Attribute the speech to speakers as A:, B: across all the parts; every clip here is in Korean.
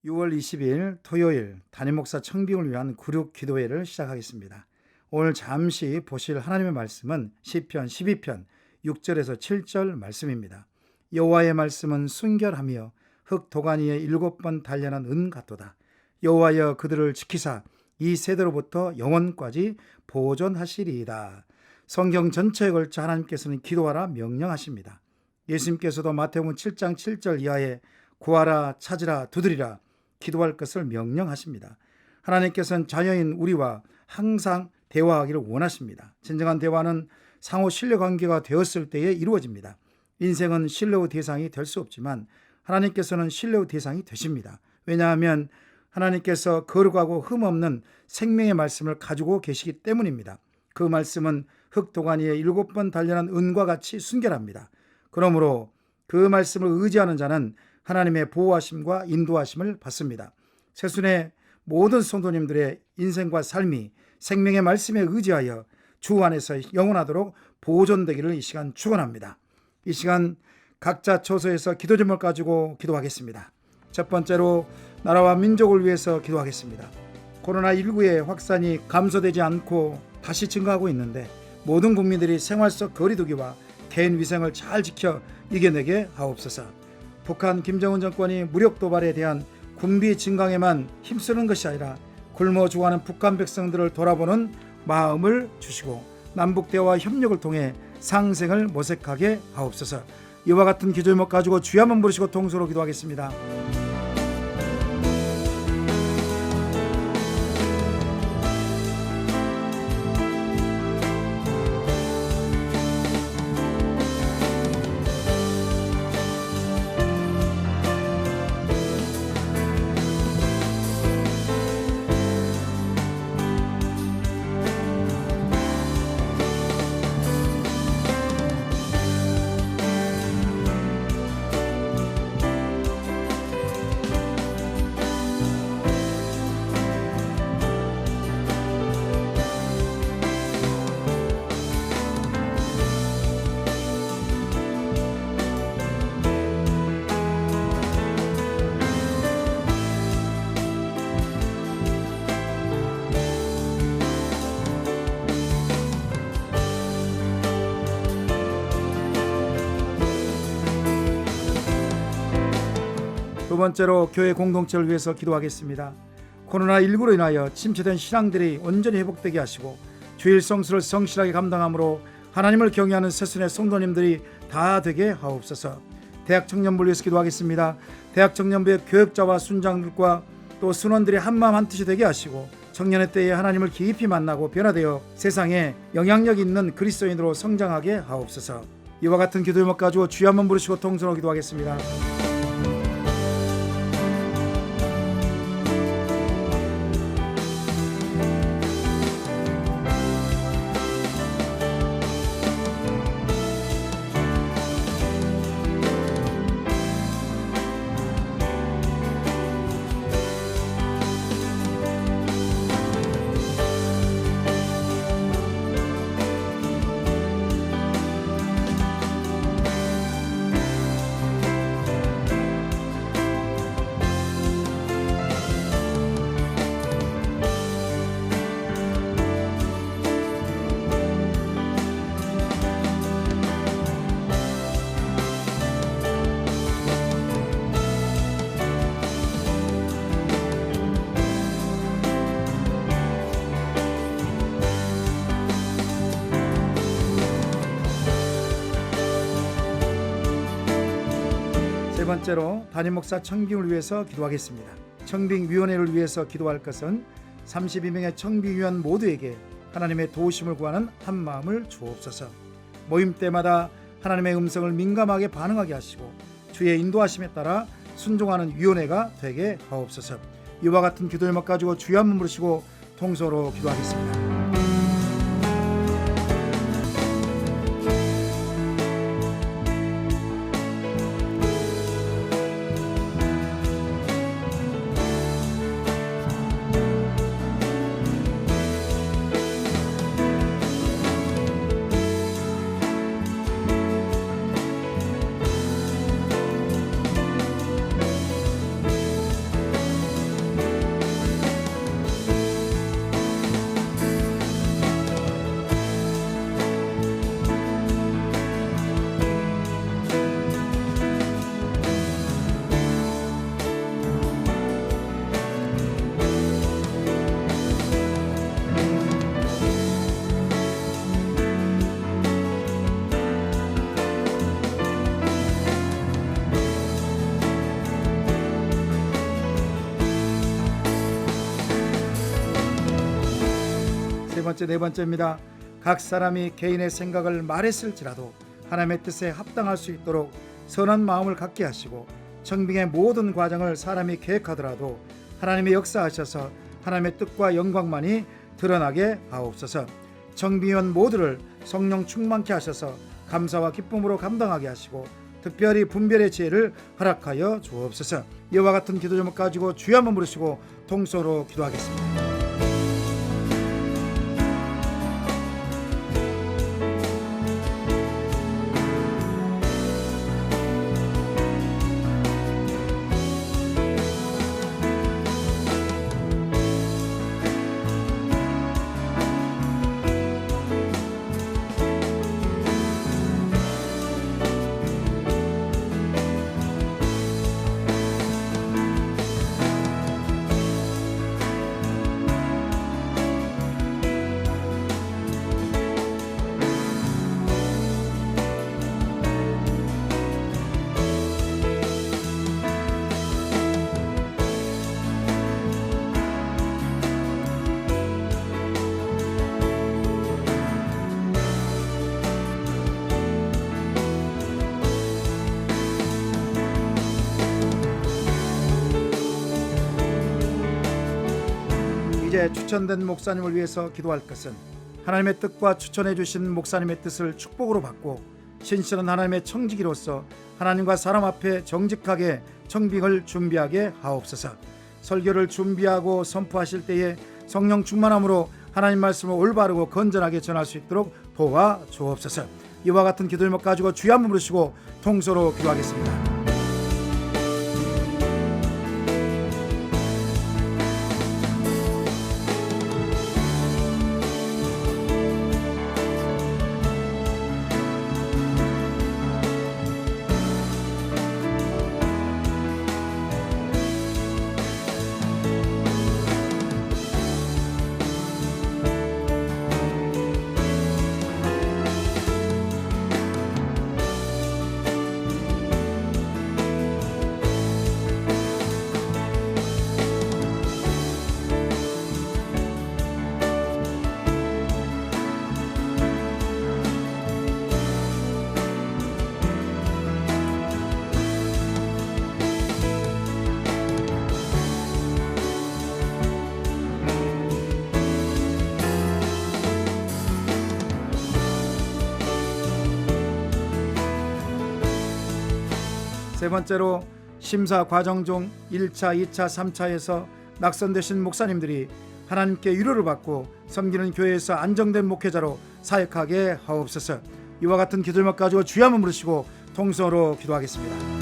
A: 6월 20일 토요일 담임목사 청빙을 위한 구륙 기도회를 시작하겠습니다. 오늘 잠시 보실 하나님의 말씀은 시편 12편 6절에서 7절 말씀입니다. 여호와의 말씀은 순결하며 흙 도가니에 7번 단련한 은 같도다. 여호와여 그들을 지키사 이 세대로부터 영원까지 보존하시리이다. 성경 전체에 걸쳐 하나님께서는 기도하라 명령하십니다. 예수님께서도 마태복음 7장 7절 이하에 구하라, 찾으라, 두드리라 기도할 것을 명령하십니다. 하나님께서는 자녀인 우리와 항상 대화하기를 원하십니다. 진정한 대화는 상호 신뢰관계가 되었을 때에 이루어집니다. 인생은 신뢰의 대상이 될 수 없지만 하나님께서는 신뢰의 대상이 되십니다. 왜냐하면 하나님께서 거룩하고 흠없는 생명의 말씀을 가지고 계시기 때문입니다. 그 말씀은 흙 도가니에 7번 단련한 은과 같이 순결합니다. 그러므로 그 말씀을 의지하는 자는 하나님의 보호하심과 인도하심을 받습니다. 새순의 모든 성도님들의 인생과 삶이 생명의 말씀에 의지하여 주 안에서 영원하도록 보존되기를 이 시간 축원합니다. 이 시간 각자 처소에서 기도 제목을 가지고 기도하겠습니다. 첫 번째로 나라와 민족을 위해서 기도하겠습니다. 코로나19의 확산이 감소되지 않고 다시 증가하고 있는데 모든 국민들이 생활 속 거리두기와 개인 위생을 잘 지켜 이겨내게 하옵소서. 북한 김정은 정권이 무력 도발에 대한 군비 증강에만 힘쓰는 것이 아니라 굶어 죽어가는 북한 백성들을 돌아보는 마음을 주시고 남북 대화 협력을 통해 상생을 모색하게 하옵소서. 이와 같은 기도 제목 가지고 주여 한번 부르시고 통성으로 기도하겠습니다. 두 번째로 교회 공동체를 위해서 기도하겠습니다. 코로나19로 인하여 침체된 신앙들이 온전히 회복되게 하시고 주일 성수를 성실하게 감당함으로 하나님을 경외하는 새순의 성도님들이 다 되게 하옵소서. 대학 청년부를 위해서 기도하겠습니다. 대학 청년부의 교역자와 순장들과 또 순원들이 한마음 한뜻이 되게 하시고 청년의 때에 하나님을 깊이 만나고 변화되어 세상에 영향력 있는 그리스도인으로 성장하게 하옵소서. 이와 같은 기도 제목 가지고 주여 한번 부르시고 통성으로 기도하겠습니다. 세 번째로 담임목사 청빙을 위해서 기도하겠습니다. 청빙위원회를 위해서 기도할 것은 32명의 청빙위원 모두에게 하나님의 도우심을 구하는 한마음을 주옵소서. 모임 때마다 하나님의 음성을 민감하게 반응하게 하시고 주의 인도하심에 따라 순종하는 위원회가 되게 하옵소서. 이와 같은 기도 제목 가지고 주여 한번 부르시고 통성으로 기도하겠습니다. 네 번째입니다. 각 사람이 개인의 생각을 말했을지라도 하나님의 뜻에 합당할 수 있도록 선한 마음을 갖게 하시고, 청빙의 모든 과정을 사람이 계획하더라도 하나님의 역사하셔서 하나님의 뜻과 영광만이 드러나게 하옵소서. 청빙위원 모두를 성령 충만케 하셔서 감사와 기쁨으로 감당하게 하시고, 특별히 분별의 지혜를 허락하여 주옵소서. 이와 같은 기도 제목 가지고 주여 한번 부르시고 통성으로 기도하겠습니다. 이제 추천된 목사님을 위해서 기도할 것은 하나님의 뜻과 추천해 주신 목사님의 뜻을 축복으로 받고 신실한 하나님의 청지기로서 하나님과 사람 앞에 정직하게 청빙을 준비하게 하옵소서. 설교를 준비하고 선포하실 때에 성령 충만함으로 하나님 말씀을 올바르고 건전하게 전할 수 있도록 도와 주옵소서. 이와 같은 기도 제목 가지고 주여 한번 부르시고 통서로 기도하겠습니다. 세 번째로 심사 과정 중 1차, 2차, 3차에서 낙선되신 목사님들이 하나님께 위로를 받고 섬기는 교회에서 안정된 목회자로 사역하게 하옵소서. 이와 같은 기도 제목 가지고 주여 한번 부르시고 통성으로 기도하겠습니다.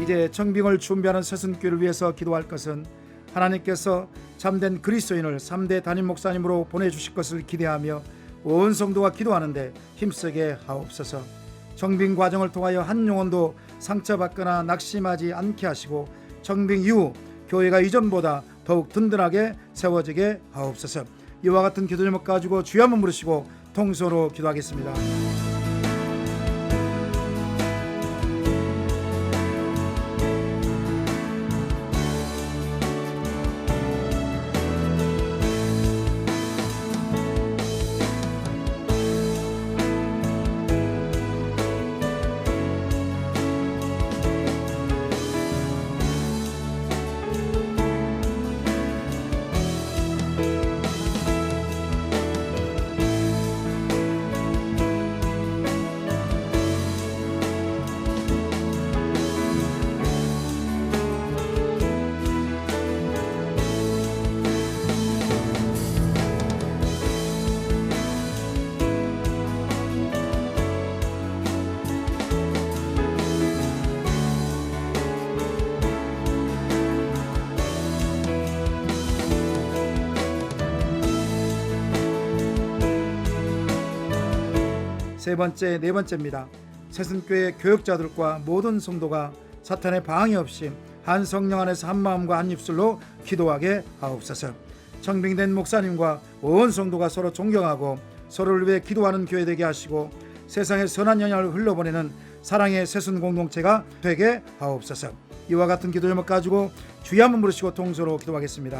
A: 이제 청빙을 준비하는 서순교를 위해서 기도할 것은 하나님께서 참된 그리스도인을 3대 담임 목사님으로 보내주실 것을 기대하며 온 성도가 기도하는데 힘쓰게 하옵소서. 청빙 과정을 통하여 한 영혼도 상처받거나 낙심하지 않게 하시고 청빙 이후 교회가 이전보다 더욱 든든하게 세워지게 하옵소서. 이와 같은 기도 제목 가지고 주여 한번 부르시고 통서로 기도하겠습니다. 세 번째, 네 번째입니다. 새순교회 교역자들과 모든 성도가 사탄의 방해 없이 한 성령 안에서 한 마음과 한 입술로 기도하게 하옵소서. 청빙된 목사님과 온 성도가 서로 존경하고 서로를 위해 기도하는 교회 되게 하시고 세상에 선한 영향을 흘러보내는 사랑의 새순 공동체가 되게 하옵소서. 이와 같은 기도 제목 가지고 주여 한번 부르시고 통서로 기도하겠습니다.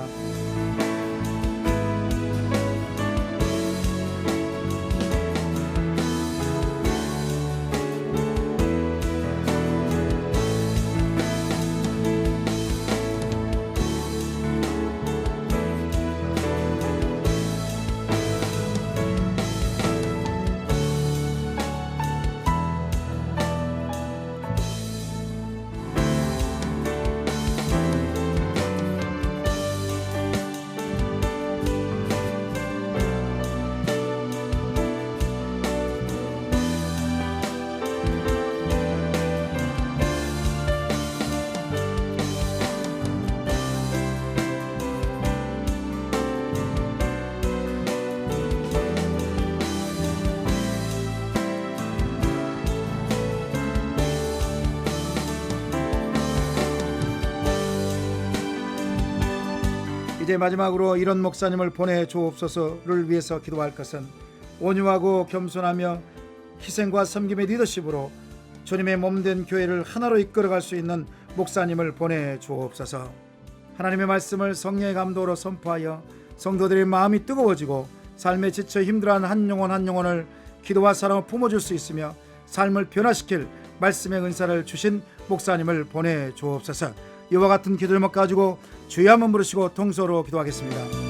A: 이제 마지막으로 이런 목사님을 보내주옵소서를 위해서 기도할 것은 온유하고 겸손하며 희생과 섬김의 리더십으로 주님의 몸된 교회를 하나로 이끌어갈 수 있는 목사님을 보내주옵소서. 하나님의 말씀을 성령의 감도로 선포하여 성도들의 마음이 뜨거워지고 삶에 지쳐 힘들어하는 한 영혼 한 영혼을 기도와 사랑으로 품어줄 수 있으며 삶을 변화시킬 말씀의 은사를 주신 목사님을 보내주옵소서. 이와 같은 기도 제목 가지고 주여 한번 부르시고 통서로 기도하겠습니다.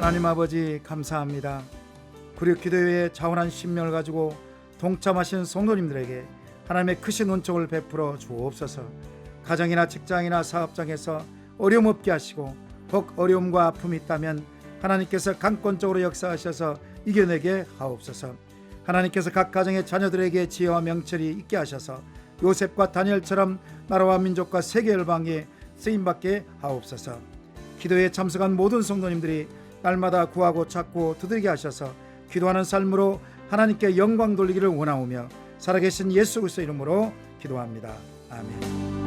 A: 하나님 아버지 감사합니다. 구력기도회의 자원한 신명을 가지고 동참하신 성도님들에게 하나님의 크신 은총을 베풀어 주옵소서. 가정이나 직장이나 사업장에서 어려움 없게 하시고 혹 어려움과 아픔이 있다면 하나님께서 강권적으로 역사하셔서 이겨내게 하옵소서. 하나님께서 각 가정의 자녀들에게 지혜와 명철이 있게 하셔서 요셉과 다니엘처럼 나라와 민족과 세계 열방에 쓰임받게 하옵소서. 기도에 참석한 모든 성도님들이 날마다 구하고 찾고 두드리게 하셔서 기도하는 삶으로 하나님께 영광 돌리기를 원하오며 살아계신 예수 그리스도 이름으로 기도합니다. 아멘.